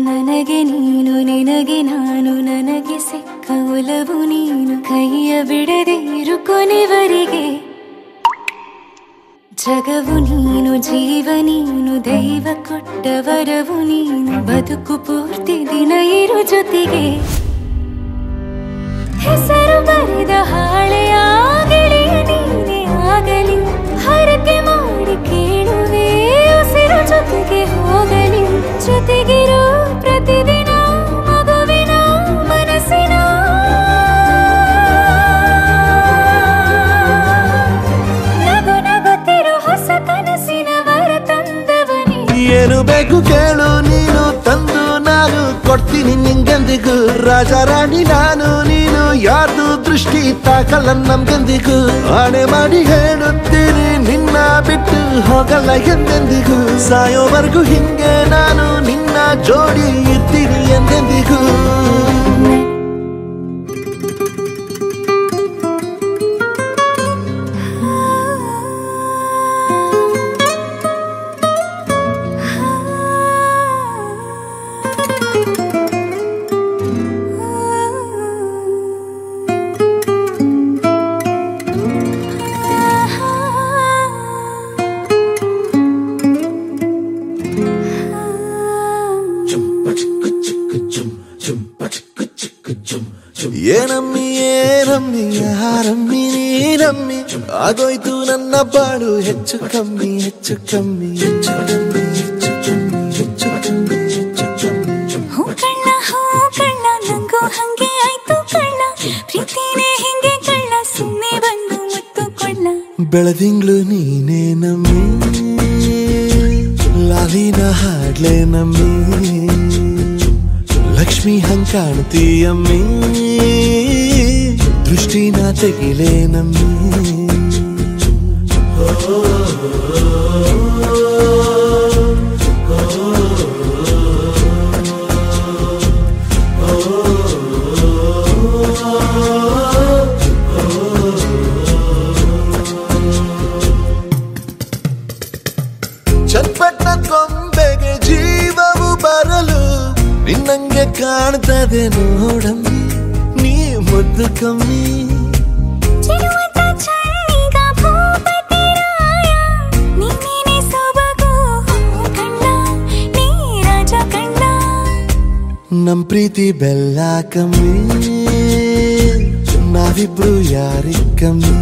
ನನಗೆ ನೀನು ನಿನಗೆ ನಾನು ನನಗೆ ಸಿಕ್ಕ ಒಲವು ನೀನು ಕೈಯ ಬಿಡದಿರು ಕೊನೆವರೆಗೆ ಜಗವು ನೀನು ಜೀವ ನೀನು ದೈವ ಕೊಟ್ಟ ವರವು ನೀನು ಬದುಕು ಪೂರ್ತಿ ದಿನ ಇರು ಜೊತೆಗೆ ಹೆಸರು ಬರೆದ ಹಾಳೆಯ ಗೆಳೆಯ ನೀನೇ ಆಗಲಿ ಹರಕೆ ಮಾಡಿ ಕೇಳುವೆ ಉಸಿರು ಜೊತೆಗೆ ಹೋಗಲಿ ಜೊತೆಗಿರೋ ಪ್ರತಿದಿನ ಮಗುವಿನ ಮನಸ್ಸಿನ ನಗು ನಗುತ್ತಿರೋ ಹೊಸ ಕನಸಿನ ವರ ತಂದವನೇ ಏನು ಬೇಕು ಕೇಳು ನೀನು ತಂದು ನಾನು ಕೊಡ್ತೀನಿ ನಿಂಗೆಂದಿಗೂ ರಾಜ ರಾಣಿ ನಾನು ನೀನು ಯಾರ್ದು ದೃಷ್ಟಿ ತಾಕಲ್ಲ ನಮ್ಗೆಂದಿಗೂ ಆಣೆ ಮಾಡಿ ಹೇಳುತ್ತೀನಿ ನಿನ್ನ ಬಿಟ್ಟು ಹೋಗಲ್ಲ ಎಂದೆಂದಿಗೂ ಸಾಯೋವರೆಗೂ ಹಿಂಗೆ ನಾನು ನಿನ್ನ ಜೋಡಿ ಇರ್ತೀನಿ ಎಂದೆಂದಿಗೂ ಏನಮ್ಮಿ ಏನಮ್ಮಿ ಯಾರಮ್ಮಿ ನೀನಮ್ಮಿ ಆಗೋಯ್ತು ನನ್ನ ಬಾಳು ಹೆಚ್ಚು ಕಮ್ಮಿ ಹೆಚ್ಚು ಕಮ್ಮಿ ಹೆಚ್ಚು ಕಮ್ಮಿ ಹೆಚ್ಚು ಕಮ್ಮಿ ಹೆಚ್ಚು ಕಮ್ಮಿ ಹೆಚ್ಚು ಕಮ್ಮಿ ಹೂ ಕಳ್ಳ ನಂಗೂ ಹಂಗೆ ಆಯ್ತು ಕಳ್ಳ ಪ್ರೀತಿನೇ ಹಿಂಗೆ ಕಳ್ಳ ಸುಮ್ಮನೆ ಬಂದು ಮುತ್ತು ಕೊಳ್ಳ ಬೆಳದಿಂಗ್ಳು ನೀನೇ ನಮ್ಮಿ ಲಾಲಿನ ಹಾಡ್ಲೆ ನಮ್ಮಿ ಲಕ್ಷ್ಮಿ ಹಂಗ್ ಕಾಣ್ತೀಯಮ್ಮಿ ದೃಷ್ಟಿನ ತೆಗಿಲೇ ನಮ್ಮಿ ಚಟ್ಪಟ್ಟ ಕೊಂಬೆಗೆ ಜೀವವು ಬರಲು ನಿನ್ನಂಗೆ ಕಾಣ್ತದೆ ನೋಡಮ್ಮಿ ನೀ ಮುದ್ದು ಕಮ್ಮಿ ನಮ್ ಪ್ರೀತಿ ಬೆಲ್ಲ ಕಮ್ಮಿ ನಾವಿಬ್ರು ಯಾರಿಗ್ ಕಮ್ಮಿ